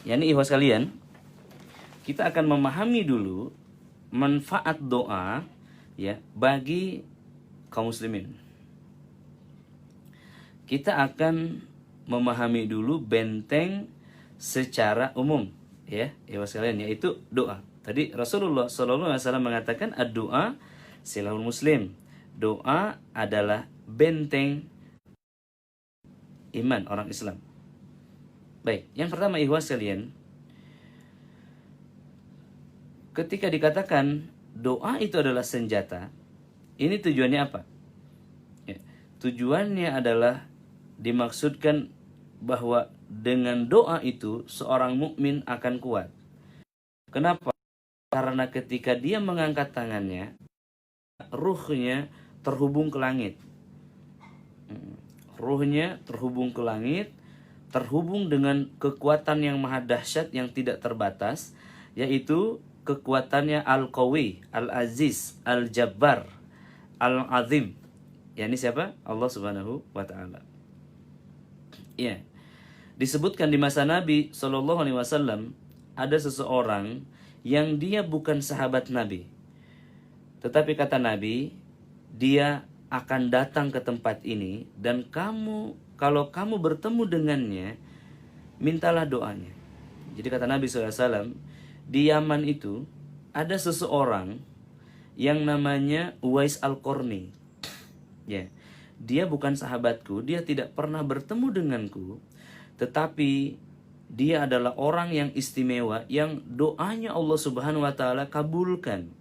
yakni ikhwas kalian, kita akan memahami dulu manfaat doa ya bagi kaum muslimin. Kita akan memahami dulu benteng secara umum ya ikhwas kalian, yaitu doa. Tadi Rasulullah SAW mengatakan ad-doa silahul muslim. Doa adalah benteng iman orang Islam. Baik, yang pertama ikhwas kalian, ketika dikatakan doa itu adalah senjata, ini tujuannya apa? Ya, tujuannya adalah dimaksudkan bahwa dengan doa itu seorang mukmin akan kuat. Kenapa? Karena ketika dia mengangkat tangannya, ruhnya terhubung ke langit. Ruhnya terhubung ke langit, terhubung dengan kekuatan yang maha dahsyat yang tidak terbatas, yaitu kekuatannya Al-Qawi, Al-Aziz, Al-Jabbar, Al-Azim. Ya, ini siapa? Allah Subhanahu wa taala. Ya. Disebutkan di masa Nabi SAW ada seseorang yang dia bukan sahabat Nabi. Tetapi kata Nabi, dia akan datang ke tempat ini dan kalau kamu bertemu dengannya, mintalah doanya. Jadi kata Nabi SAW, di Yaman itu ada seseorang yang namanya Uwais Al-Qarni. Ya, dia bukan sahabatku, dia tidak pernah bertemu denganku, tetapi dia adalah orang yang istimewa yang doanya Allah Subhanahu wa taala kabulkan.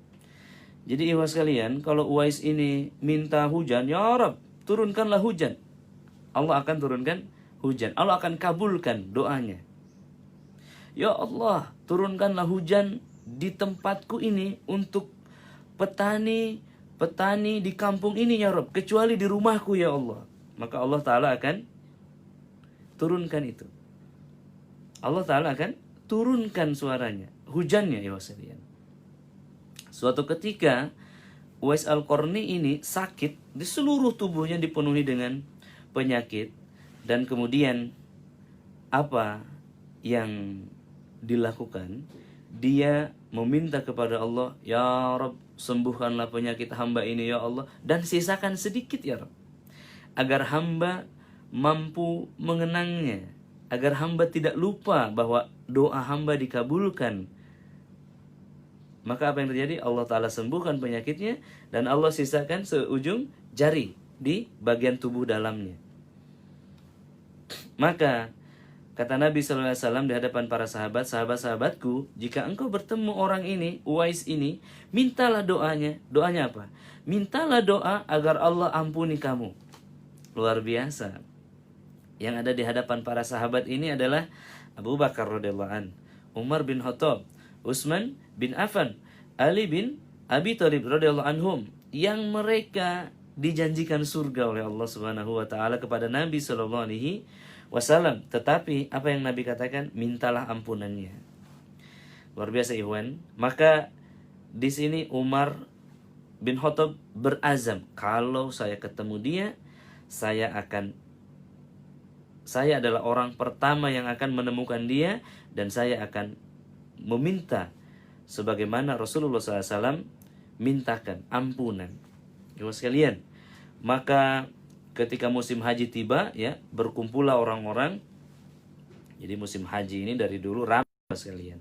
Jadi ikhwas sekalian, kalau Uwais ini minta hujan, ya Rabb, turunkanlah hujan. Allah akan turunkan hujan. Allah akan kabulkan doanya. Ya Allah, turunkanlah hujan di tempatku ini untuk petani di kampung ini ya Rabb, kecuali di rumahku ya Allah. Maka Allah Ta'ala akan turunkan itu. Allah Ta'ala akan turunkan suaranya, hujannya ya sekalian. Suatu ketika Uwais Al-Qarni ini sakit, di seluruh tubuhnya dipenuhi dengan penyakit, dan kemudian apa yang dilakukan? Dia meminta kepada Allah, ya Rabb, sembuhkanlah penyakit hamba ini ya Allah, dan sisakan sedikit ya Rabb, agar hamba mampu mengenangnya, agar hamba tidak lupa bahwa doa hamba dikabulkan. Maka apa yang terjadi? Allah Ta'ala sembuhkan penyakitnya, dan Allah sisakan seujung jari di bagian tubuh dalamnya. Maka kata Nabi SAW di hadapan para sahabat, sahabat-sahabatku, jika engkau bertemu orang ini, Uwais ini, mintalah doanya. Doanya apa? Mintalah doa agar Allah ampuni kamu. Luar biasa. Yang ada di hadapan para sahabat ini adalah Abu Bakar radhiyallahu an, Umar bin Khattab, Utsman bin Affan, Ali bin Abi Thalib radhiyallahu anhum, yang mereka dijanjikan surga oleh Allah Subhanahu wa taala kepada Nabi sallallahu alaihi wasallam. Tetapi apa yang Nabi katakan? Mintalah ampunannya. Luar biasa ikhwan. Maka di sini Umar bin Khattab berazam, kalau saya ketemu dia, saya adalah orang pertama yang akan menemukan dia, dan saya akan meminta sebagaimana Rasulullah SAW mintakan ampunan. Ya sekalian, maka ketika musim haji tiba, ya, berkumpullah orang-orang. Jadi musim haji ini dari dulu ramai sekalian,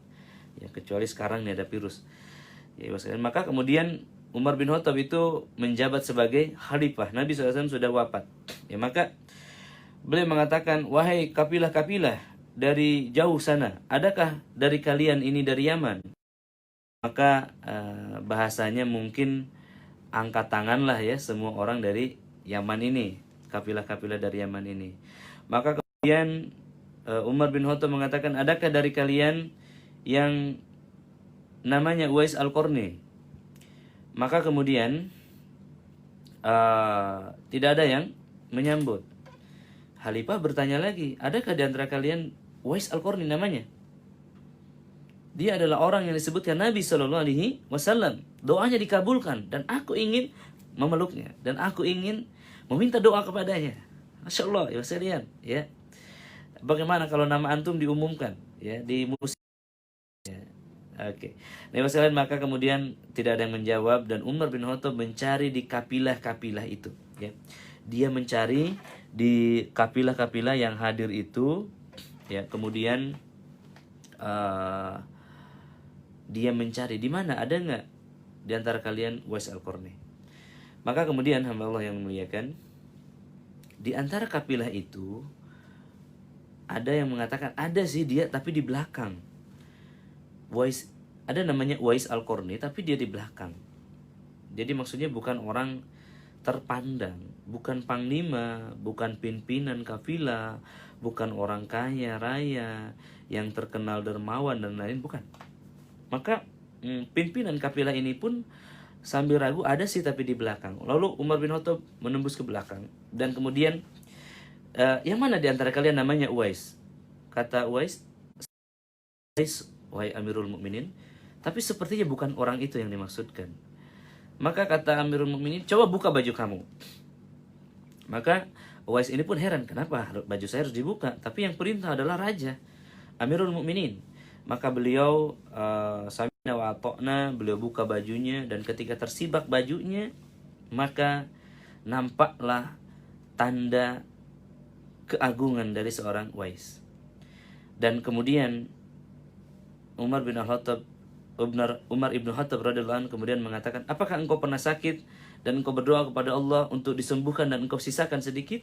ya, kecuali sekarang nih ada virus. Ya sekalian, maka kemudian Umar bin Khattab itu menjabat sebagai khalifah. Nabi SAW sudah wafat. Ya, maka beliau mengatakan, wahai kapilah-kapilah dari jauh sana, adakah dari kalian ini dari Yaman? Maka bahasanya mungkin angkat tanganlah ya semua orang dari Yaman ini, kapilah-kapilah dari Yaman ini. Maka kemudian Umar bin Khattab mengatakan, adakah dari kalian yang namanya Uwais Al-Qarni? Maka kemudian tidak ada yang menyambut. Khalifah bertanya lagi, adakah di antara kalian Uwais Al-Qarni namanya? Dia adalah orang yang disebutkan Nabi SAW, doanya dikabulkan, dan aku ingin memeluknya, dan aku ingin meminta doa kepadanya. Masya Allah ya sekalian, ya. Bagaimana kalau nama antum diumumkan? ya di musim. Oke. Nah, sekalian, maka kemudian tidak ada yang menjawab dan Umar bin Khattab mencari di kapilah-kapilah itu, ya. Dia mencari di kapilah-kapilah yang hadir itu, ya. Kemudian dia mencari di mana ada nggak di antara kalian Uwais Al-Qarni. Maka kemudian hamba Allah yang memuliakan, di antara kapilah itu ada yang mengatakan ada sih dia tapi di belakang. Uwais, ada namanya Uwais Al-Qarni tapi dia di belakang. Jadi maksudnya bukan orang terpandang, bukan panglima, bukan pimpinan kafilah, bukan orang kaya raya yang terkenal dermawan dan lain, bukan. Maka pimpinan kafilah ini pun sambil ragu, ada sih tapi di belakang. Lalu Umar bin Khattab menembus ke belakang dan kemudian yang mana di antara kalian namanya Uwais? Kata Uwais, wahai Amirul Mukminin, tapi sepertinya bukan orang itu yang dimaksudkan. Maka kata Amirul Mukminin, coba buka baju kamu. Maka Uwais ini pun heran, kenapa baju saya harus dibuka? Tapi yang perintah adalah raja, Amirul Mukminin. Maka beliau samina wa ata'na, beliau buka bajunya, dan ketika tersibak bajunya, maka nampaklah tanda keagungan dari seorang Uwais. Dan kemudian Umar bin Khattab radhiyallahu anhu kemudian mengatakan, apakah engkau pernah sakit dan engkau berdoa kepada Allah untuk disembuhkan dan engkau sisakan sedikit?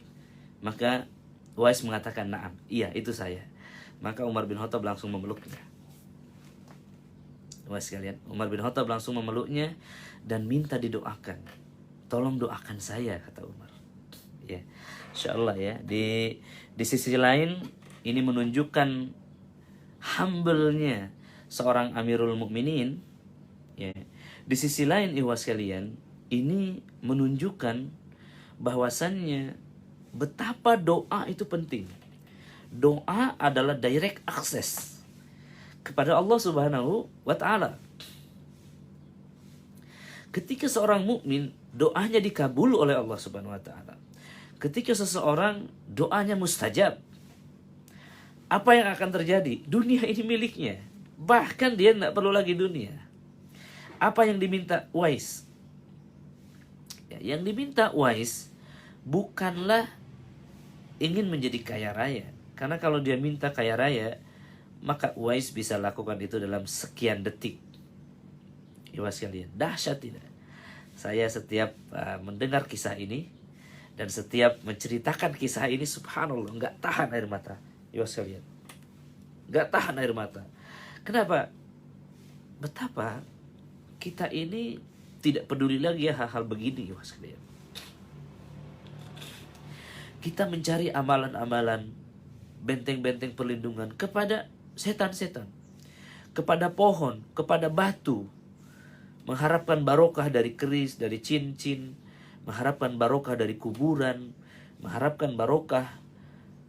Maka Uwais mengatakan, na'am, iya itu saya. Maka Umar bin Khattab langsung memeluknya. Uwais sekalian, Umar bin Khattab langsung memeluknya dan minta didoakan. Tolong doakan saya, kata Umar. Ya, insyaallah ya. Di sisi lain ini menunjukkan humble-nya seorang Amirul Mukminin, ya. Di sisi lain ikhwas sekalian, ini menunjukkan bahwasannya betapa doa itu penting. Doa adalah direct access kepada Allah Subhanahu wa taala. Ketika seorang mukmin doanya dikabul oleh Allah Subhanahu wa taala. Ketika seseorang doanya mustajab, apa yang akan terjadi? Dunia ini miliknya. Bahkan dia tidak perlu lagi dunia. Apa yang diminta Uwais? Ya, yang diminta Uwais bukanlah ingin menjadi kaya raya. Karena kalau dia minta kaya raya, maka Uwais bisa lakukan itu dalam sekian detik. Iwas kalian, dahsyat tidak? Saya setiap mendengar kisah ini dan setiap menceritakan kisah ini, subhanallah, nggak tahan air mata. Iwas kalian, nggak tahan air mata. Kenapa? Betapa kita ini tidak peduli lagi ya hal-hal begini, iwas kalian. Kita mencari amalan-amalan, benteng-benteng perlindungan kepada setan-setan, kepada pohon, kepada batu, mengharapkan barokah dari keris, dari cincin, mengharapkan barokah dari kuburan, mengharapkan barokah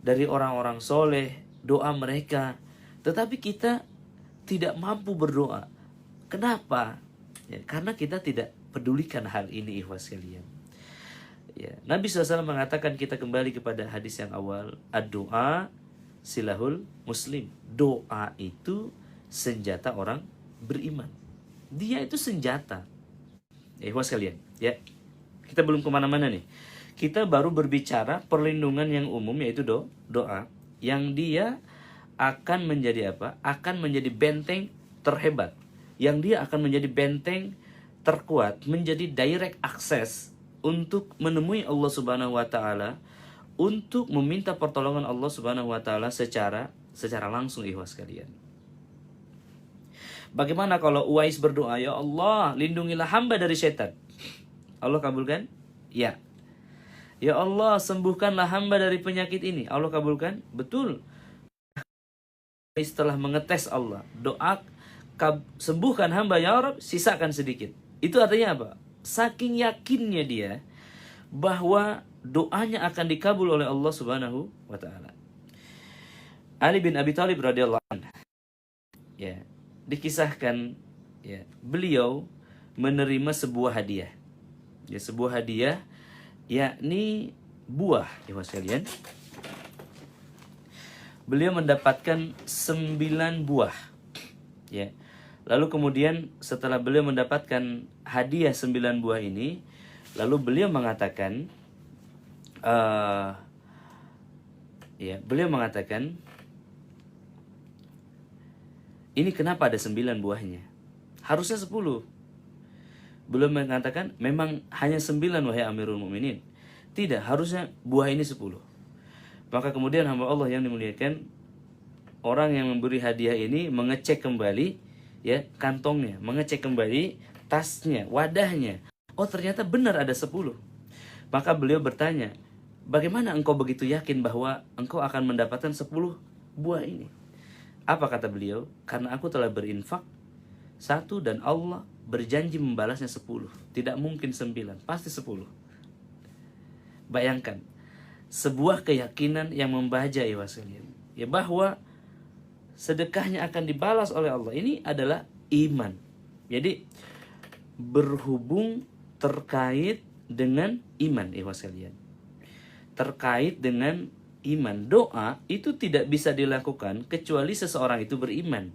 dari orang-orang soleh, doa mereka. Tetapi kita tidak mampu berdoa. Kenapa? Ya, karena kita tidak pedulikan hal ini, ikhwas sekalian. Ya, Nabi SAW mengatakan, kita kembali kepada hadis yang awal, ad-doa silahul muslim. Doa itu senjata orang beriman. Dia itu senjata. Ikhwas sekalian, ya. Kita belum kemana-mana nih. Kita baru berbicara perlindungan yang umum, yaitu doa. Yang dia akan menjadi apa? Akan menjadi benteng terhebat. Yang dia akan menjadi benteng terkuat. Menjadi direct access untuk menemui Allah Subhanahu wa ta'ala. Untuk meminta pertolongan Allah Subhanahu wa ta'ala secara langsung, ikhwas sekalian. Bagaimana kalau Uwais berdoa, ya Allah, lindungilah hamba dari setan. Allah kabulkan? Ya. Ya Allah, sembuhkanlah hamba dari penyakit ini. Allah kabulkan? Betul. Setelah mengetes Allah, doa sembuhkan hamba ya Rabb, sisakan sedikit. Itu artinya apa? Saking yakinnya dia bahwa doanya akan dikabul oleh Allah Subhanahu wa taala. Ali bin Abi Thalib radhiyallahu anhu, ya, dikisahkan, ya, beliau menerima sebuah hadiah. Ya, sebuah hadiah, yakni buah, ya sekalian. beliau mendapatkan 9 buah. Ya. Lalu kemudian setelah beliau mendapatkan hadiah 9 buah ini, lalu beliau mengatakan, beliau mengatakan, ini kenapa ada 9 buahnya? Harusnya 10. Beliau mengatakan, memang hanya 9 wahai Amirul Mukminin. Tidak, harusnya buah ini 10. Maka kemudian hamba Allah yang dimuliakan, orang yang memberi hadiah ini mengecek kembali ya kantongnya, mengecek kembali tasnya, wadahnya. Oh, ternyata benar ada 10. Maka beliau bertanya, bagaimana engkau begitu yakin bahwa engkau akan mendapatkan 10 buah ini? Apa kata beliau? Karena aku telah berinfak 1 dan Allah berjanji membalasnya 10. Tidak mungkin 9, pasti 10. Bayangkan, sebuah keyakinan yang membaja ya sekalian, ya bahwa sedekahnya akan dibalas oleh Allah. Ini adalah iman. Jadi berhubung terkait dengan iman ya sekalian. Terkait dengan iman. Doa itu tidak bisa dilakukan kecuali seseorang itu beriman.